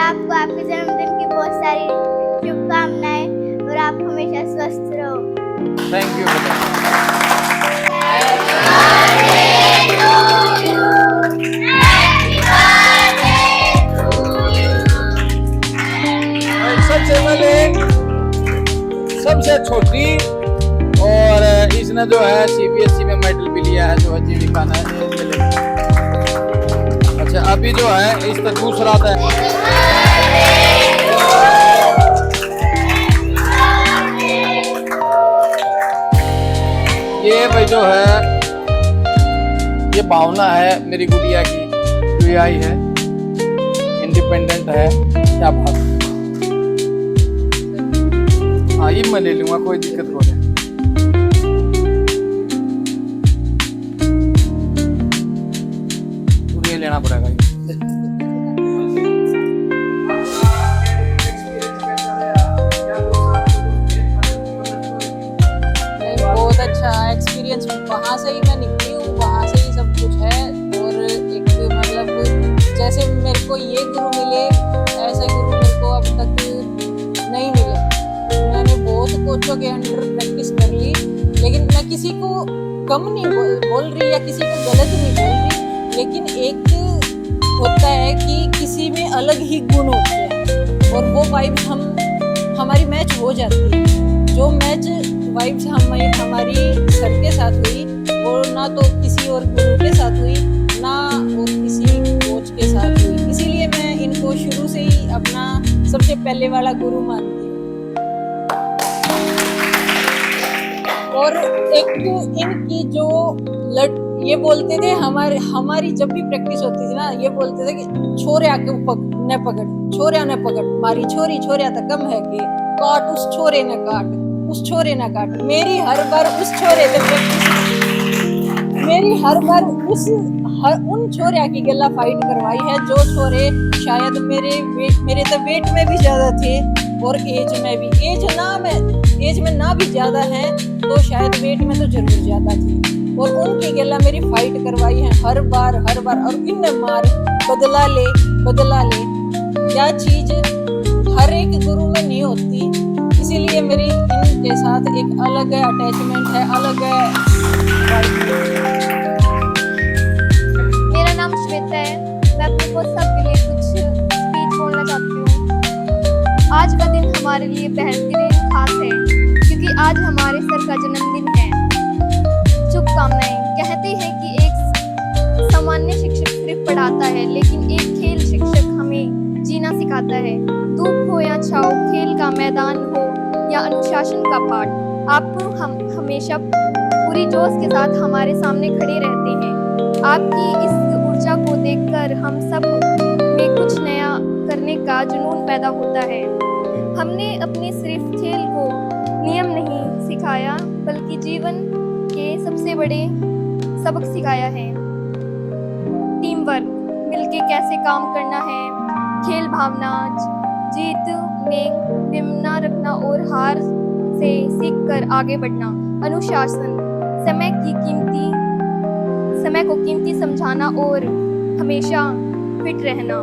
आपको आपके जन्मदिन की बहुत सारी शुभकामनाएं और आप हमेशा स्वस्थ रहो। थैंक यू बेटा। सबसे पहले सबसे छोटी और इसने जो है CBSE में मेडल भी लिया है, जो है जीविका ने। अच्छा अभी जो है इसका दूसरा था। ये भाई जो है ये भावना है मेरी गुड़िया की, जो ये आई है, इंडिपेंडेंट है। क्या बात। हाँ ये मैं ले लूंगा, कोई दिक्कत हो नहीं। ये लेना पड़ेगा। बहुत अच्छा एक्सपीरियंस, वहाँ से ही मैं निकली हूँ, वहाँ से ही सब कुछ है। और एक मतलब जैसे मेरे को ये गुरु मिले, ऐसे गुरु मेरे को अब तक नहीं मिले। मैंने बहुत कोचों के अंडर प्रैक्टिस कर ली, लेकिन मैं किसी को कम नहीं बोल रही या किसी को गलत नहीं बोल रही, लेकिन एक होता है कि किसी में अलग ही गुण होते हैं और वो वाइब्स हमारी मैच हो जाती है। जो मैच वाइब्स हमारी सर के साथ हुई वो ना तो किसी और गुरु के साथ हुई, ना और किसी कोच के साथ हुई। इसीलिए मैं इनको शुरू से ही अपना सबसे पहले वाला गुरु मानती हूँ। और एक इनकी जो ये बोलते थे, हमारी जब भी प्रैक्टिस होती थी ना, ये बोलते थे कि छोरे आके न पकड़, छोरे न पकड़, मारी छोरी छोरिया तक कम है कि काट उस छोरे न काट, उस छोरे न काट। मेरी हर बार उस छोरे से प्रैक्टिस, मेरी हर बार उन छोरिया की गला फाइट करवाई है जो छोरे शायद मेरे तो वेट में भी ज्यादा थे और एज में भी, एज में ना भी ज्यादा है तो शायद वेट में तो जरूर ज्यादा थी। और उनकी गला मेरी फाइट करवाई है हर बार। और इनने मार बदला ले, क्या चीज हर एक गुरु में नहीं होती। इसीलिए मेरी इनके साथ एक अलग अटैचमेंट है, अलग मेरा नाम श्वेता है। मैं अपने को सबके लिए कुछ स्पीच बोलना चाहती हूँ। आज का दिन हमारे लिए बेहतरीन खास है क्योंकि आज हमारे सर का जन्मदिन है। शुभकामनाएं। कहते हैं कि एक सामान्य शिक्षक सिर्फ पढ़ाता है, लेकिन एक खेल शिक्षक हमें जीना सिखाता है। धूप हो या छाँव, खेल का मैदान हो या अनुशासन का पाठ, आपको हम हमेशा पूरी जोश के साथ हमारे सामने खड़े रहते हैं। आपकी इस ऊर्जा को देखकर हम सब में कुछ नया करने का जुनून पैदा होता है। हमने अपने सिर्फ खेल को नियम नहीं सिखाया, बल्कि जीवन के सबसे बड़े सबक सिखाया है। टीम वर्क, मिलके कैसे काम करना है, खेल भावना, जीत में विमना रखना और हार से सीखकर आगे बढ़ना, अनुशासन, समय को कीमती समझाना और हमेशा फिट रहना।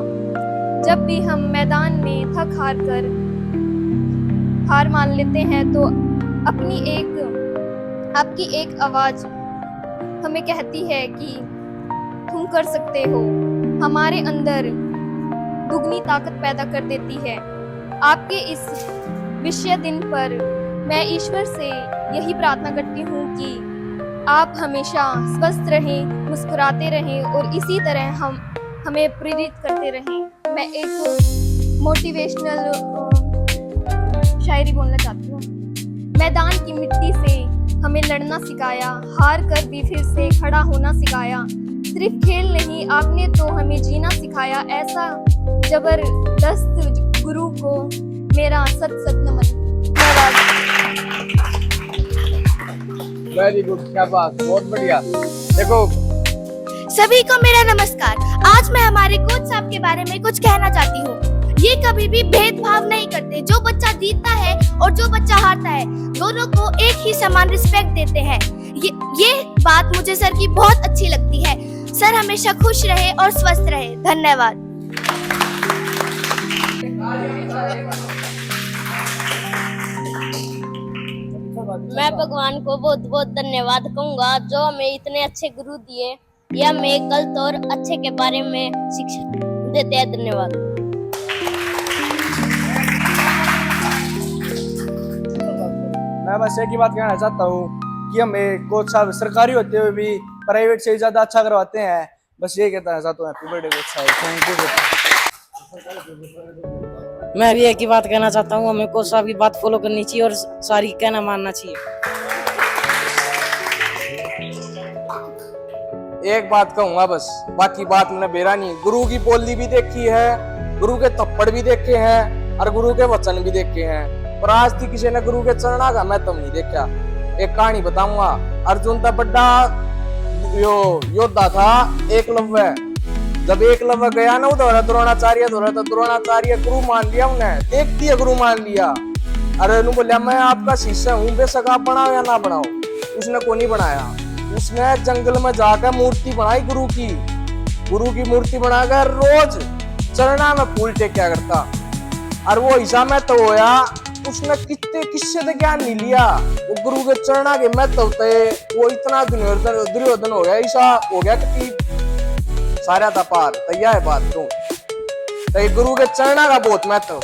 जब भी हम मैदान में थक हार मान लेते हैं तो आपकी एक आवाज हमें कहती है कि तुम कर सकते हो, हमारे अंदर दुगनी ताकत पैदा कर देती है। आपके इस विशेष दिन पर मैं ईश्वर से यही प्रार्थना करती हूँ कि आप हमेशा स्वस्थ रहें, मुस्कुराते रहें और इसी तरह हमें प्रेरित करते रहें। मैं एक मोटिवेशनल शायरी बोलना चाहती हूँ। मैदान की मिट्टी से हमें लड़ना सिखाया, हार कर भी फिर से खड़ा होना सिखाया। सिर्फ खेल नहीं, आपने तो हमें जीना सिखाया। ऐसा जबरदस्त गुरु को मेरा सत नमन। वेरी गुड, क्या बात, बहुत बढ़िया। देखो सभी को मेरा नमस्कार। आज मैं हमारे कोच साहब के बारे में कुछ कहना चाहती हूँ। ये कभी भी भेदभाव नहीं करते। जो बच्चा जीतता है और जो बच्चा हारता है, दोनों को एक ही समान रिस्पेक्ट देते हैं। ये बात मुझे सर की बहुत अच्छी लगती है। सर हमेशा खुश रहे और स्वस्थ रहे। धन्यवाद। मैं भगवान को बहुत बहुत धन्यवाद कहूंगा जो हमें इतने अच्छे गुरु दिए या हमें गलत और अच्छे के बारे में शिक्षा देते हैं। धन्यवाद। मैं बस एक ही बात कहना चाहता हूँ कि हमें कोच साहब सरकारी होते हुए भी प्राइवेट से ज्यादा अच्छा करवाते हैं। बस ये कहना चाहता हूँ, हैप्पी बर्थडे कोच साहब, थैंक यू। मैं भी एक ही बात कहना चाहता हूँ, हमें कोच साहब की बात फॉलो करनी चाहिए और सारी कहना मानना चाहिए। एक बात कहूंगा बस, बाकी बात मैंने बेरा नहीं। गुरु की बोली भी देखी है, गुरु के थप्पड़ भी देखे हैं और गुरु के वचन भी देखे हैं, पर आज तक किसी ने गुरु के चरणा का मैं नहीं देखा। एक कहानी बताऊंगा। अर्जुन का बड़ा योद्धा था एकलव्य। जब एकलव्य गया ना उधर द्रोणाचार्य द्रोणाचार्य गुरु मान लिया, उन्हें देखती है गुरु मान लिया। अरे नु बोलिया मैं आपका शिष्य हूँ, बेशक आप बनाओ या ना बनाओ। उसने को नहीं बनाया, उसने जंगल में जाकर मूर्ति बनाई गुरु की मूर्ति बनाकर रोज चरणा में फूल टेक्या करता। और वो हिस्सा में तो होया, उसने किससे तो ज्ञान नहीं लिया, वो गुरु के चरणा के महत्व थे। वो इतना दुर्योधन हो गया, ऐसा हो गया कि सारा था पार। तैयार है बात तो गुरु के चरणा का बहुत महत्व।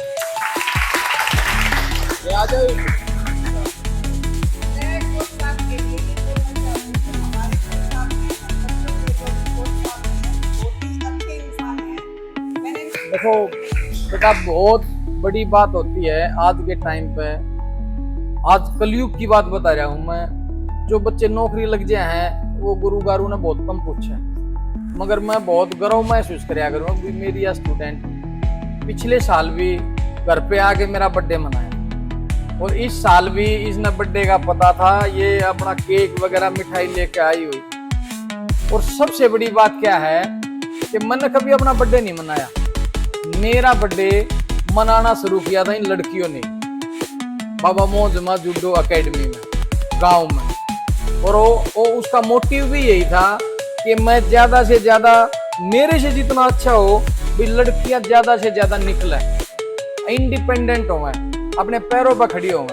देखो बेटा, बहुत बड़ी बात होती है आज के टाइम पे। आज कलयुग की बात बता रहा हूँ मैं। जो बच्चे नौकरी लग जाए हैं वो गुरु गारू ने बहुत कम पूछे, मगर मैं बहुत गर्व महसूस कराया करूँ। मेरी यह स्टूडेंट पिछले साल भी घर पे आके मेरा बर्थडे मनाया, और इस साल भी इसने बर्थडे का पता था, ये अपना केक वगैरह मिठाई लेके आई हुई। और सबसे बड़ी बात क्या है कि मैंने कभी अपना बर्थडे नहीं मनाया। मेरा बर्थडे मनाना शुरू किया था इन लड़कियों ने बाबा मोहम्मद जूडो एकेडमी में, गांव में। और वो उसका मोटिव भी यही था कि मैं ज्यादा से ज्यादा, मेरे से जितना अच्छा हो भी लड़कियां ज्यादा से ज्यादा निकले, इंडिपेंडेंट हो, अपने पैरों पर खड़ी हो।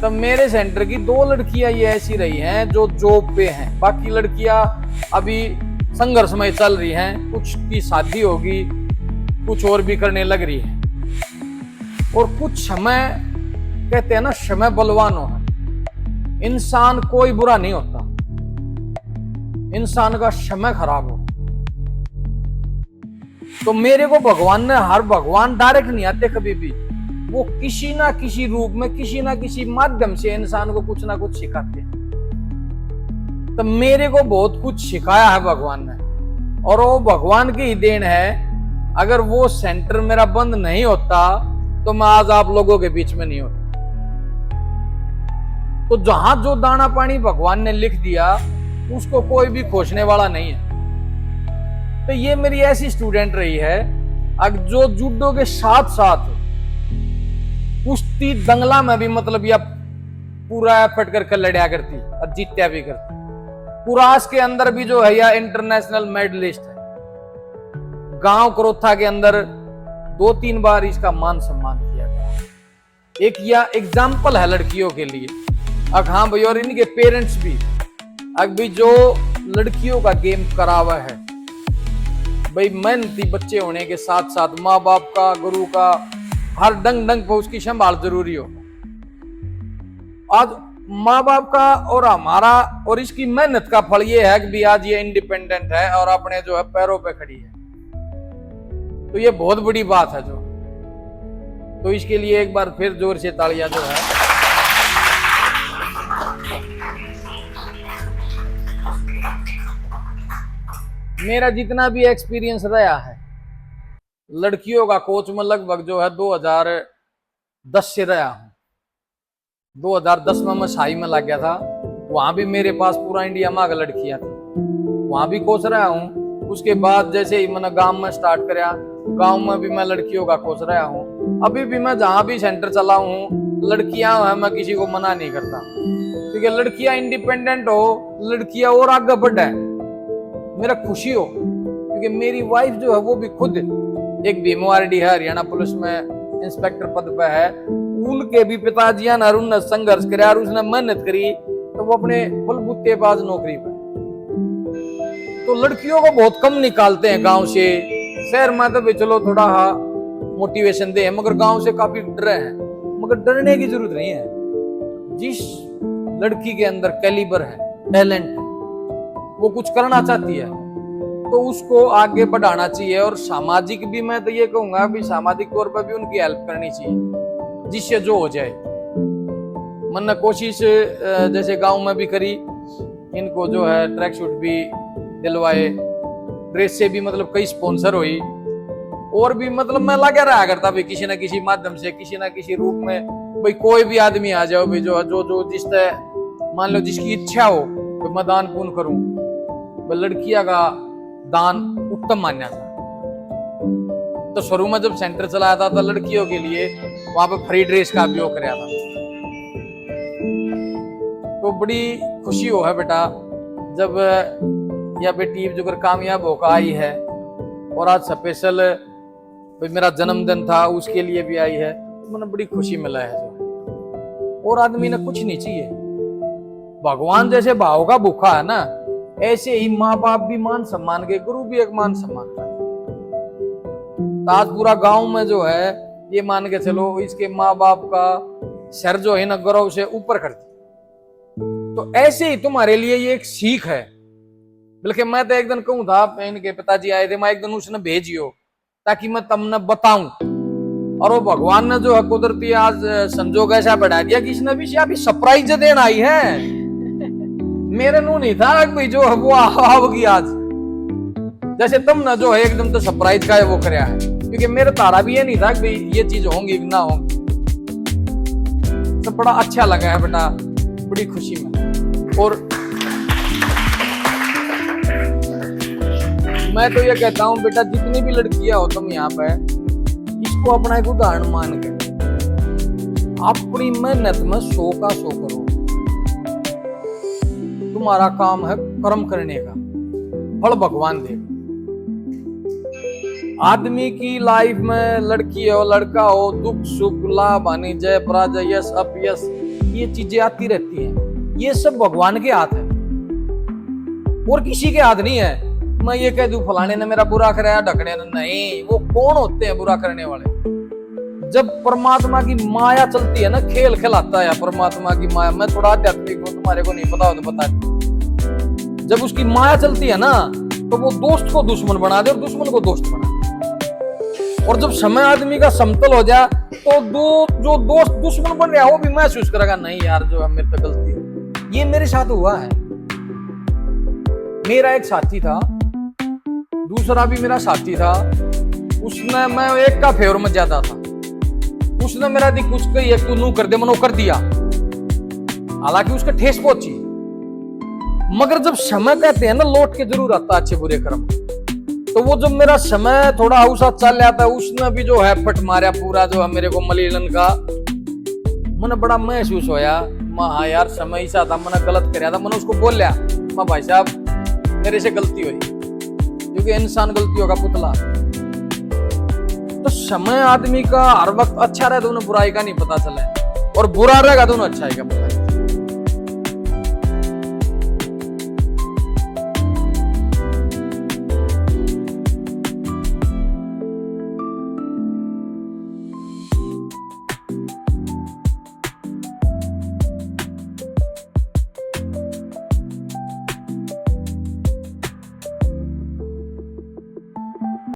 तो मेरे सेंटर की 2 लड़कियां ये ऐसी रही हैं जो जॉब पे हैं, बाकी लड़कियां अभी संघर्ष में चल रही हैं। कुछ की शादी होगी, कुछ और भी करने लग रही है। और कुछ समय कहते हैं ना, समय बलवान हो है। इंसान कोई बुरा नहीं होता, इंसान का समय खराब हो। तो मेरे को भगवान डायरेक्ट नहीं आते कभी भी, वो किसी ना किसी रूप में, किसी ना किसी माध्यम से इंसान को कुछ ना कुछ सिखाते हैं। तो मेरे को बहुत कुछ सिखाया है भगवान ने, और वो भगवान की ही देन है। अगर वो सेंटर मेरा बंद नहीं होता तो मैं आज आप लोगों के बीच में नहीं होता। तो जहां जो दाना पानी भगवान ने लिख दिया उसको कोई भी खोजने वाला नहीं है। तो ये मेरी ऐसी स्टूडेंट रही है जो जूडो के साथ साथ कुश्ती दंगला में भी मतलब या पूरा एफर्ट करके लड़या करती और जीत्या भी करती। कुरास के अंदर भी जो है या इंटरनेशनल मेडलिस्ट है। गांव करोथा के अंदर 2-3 बार इसका मान सम्मान किया गया। एक यह एग्जाम्पल है लड़कियों के लिए। अब हाँ भाई, और इनके पेरेंट्स भी अभी जो लड़कियों का गेम करावा है भाई, मेहनती बच्चे होने के साथ साथ माँ बाप का, गुरु का हर डंग डंग पर उसकी संभाल जरूरी हो। आज माँ बाप का और हमारा और इसकी मेहनत का फल ये है कि भी आज ये इंडिपेंडेंट है और अपने जो है पैरों पे खड़ी है। तो ये बहुत बड़ी बात है जो, तो इसके लिए एक बार फिर जोर से तालियां जो है। मेरा जितना भी एक्सपीरियंस रहा है लड़कियों का कोच में लगभग जो है 2010 से रहा हूं। 2010 में मैं शाही में लग गया था, वहां भी मेरे पास पूरा इंडिया में लड़कियां थी, वहां भी कोच रहा हूं। उसके बाद जैसे ही मैंने गांव में स्टार्ट कराया, गांव में भी मैं लड़कियों का कोच रहा हूं। अभी भी मैं जहां भी सेंटर चला हूं, लड़कियां हैं, मैं किसी को मना नहीं करता, क्योंकि लड़कियां इंडिपेंडेंट हो, लड़कियां और आगे बढ़े, मेरा खुशी हो। क्योंकि मेरी वाइफ जो है वो भी खुद एक भीमवारडी है, हरियाणा पुलिस में इंस्पेक्टर पद पे है। उनके भी पिताजी ने उन्होंने संघर्ष किया और उसने मेहनत करी तो वो अपने बलबूते पास नौकरी पाए। तो लड़कियों को बहुत कम निकालते हैं गांव से। शहर में तो चलो थोड़ा मोटिवेशन दे, मगर गांव से काफी डरे हैं। मगर डरने की जरूरत नहीं है। जिस लड़की के अंदर कैलिबर है, टैलेंट है, वो कुछ करना चाहती है तो उसको आगे बढ़ाना चाहिए। और सामाजिक भी मैं तो ये कहूंगा भी सामाजिक तौर पर भी उनकी हेल्प करनी चाहिए, जिससे जो हो जाए। मैंने कोशिश जैसे गांव में भी करी, इनको जो है ट्रैक सूट भी दिलवाए, ड्रेस से भी मतलब कई स्पॉन्सर हुई, और भी मतलब मैं लगा रहा करता भाई किसी ना किसी माध्यम से, किसी ना किसी रूप में, भाई कोई भी आदमी आ जाओ भाई जो जिस तरह मान लो जिसकी इच्छा हो तो मैं दान पुण्य करूं। लड़कियां का दान उत्तम मान्या था। तो शुरू में जब सेंटर चलाया था तो लड़कियों के लिए वहां पे फ्री ड्रेस का उपयोग कराया था। तो बड़ी खुशी हो है बेटा जब यह बेटी जो कामयाब होकर आई है, और आज स्पेशल मेरा जन्मदिन था उसके लिए भी आई है, तो मैंने बड़ी खुशी मिला है। जो और आदमी ने कुछ नहीं चाहिए, भगवान जैसे भाव का भूखा है ना, ऐसे ही माँ बाप भी मान सम्मान के, गुरु भी एक मान सम्मान का। आज पूरा गांव में जो है ये मान के चलो इसके माँ बाप का सर जो है ना गौरव से ऊपर करती। तो ऐसे ही तुम्हारे लिए ये एक सीख है। बल्कि मैं तो एक दिन कहूं था, इनके पिताजी आए थे, मैं एक दिन उसने भेजियो ताकि मैं तुमने बताऊं। और वो भगवान ने जो है कुदरती आज संजोग ऐसा बढ़ा दिया कि इसने भी अभी सरप्राइज देना आई है। मेरे नू नहीं था भाई जो वो आओगी आज, जैसे तुमने जो है एकदम तो सरप्राइज का है वो कराया है, क्योंकि मेरे तारा भी ये नहीं था कि ये चीज होंगी ना होंगी। तो बड़ा अच्छा लगा है बेटा, बड़ी खुशी में। और मैं तो ये कहता हूँ बेटा, जितनी भी लड़कियां हो तुम यहाँ पे, इसको अपना एक उदाहरण मान के अपनी मेहनत में 100 का 100 करो। तुम्हारा काम है कर्म करने का, फल भगवान देगा। आदमी की लाइफ में लड़की हो लड़का हो, दुख सुख लाभ हानि जय पराजय यश अपयश, ये चीजें आती रहती हैं। ये सब भगवान के हाथ है और किसी के हाथ नहीं है। मैं ये कह दूं फलाने ने मेरा बुरा कराया, ढकने ने नहीं। वो कौन होते हैं बुरा करने वाले? जब परमात्मा की माया चलती है ना, खेल खिलाता है परमात्मा की माया। मैं थोड़ा आध्यात्मिक हूं, तुम्हारे को नहीं पता हो तो बता। जब उसकी माया चलती है ना तो वो दोस्त को दुश्मन बना दे और दुश्मन को दोस्त बना दे। और जब समय आदमी का समतल हो जाए तो जो दोस्त दुश्मन बन रहा है वो भी महसूस करेगा, नहीं यार जो है मेरे पे गलती है। ये मेरे साथ हुआ है। मेरा एक साथी था, दूसरा भी मेरा साथी था, उसने, मैं एक का फेवर में ज्यादा था, उसने मेरा दी कुछ कही एक तू नू कर दे, मनो कर दिया। हालांकि उसके ठेस पहुंची, मगर जब समय कहते हैं ना लौट के जरूर आता अच्छे बुरे कर्म। तो वो जब मेरा समय थोड़ा औसा चल जाता है, उसने भी जो है पट मारा पूरा जो है मेरे को मलीलन का। मैंने बड़ा महसूस होया, हाँ यार समय ऐसा था, मैंने गलत कराया था। मैंने उसको बोल लिया, मैं भाई साहब मेरे से गलती हुई, क्योंकि इंसान गलतियों का पुतला। तो समय आदमी का हर वक्त अच्छा रहे तो उन्हें बुराई का नहीं पता चले, और बुरा रहेगा तो उन्हें अच्छाई का पता।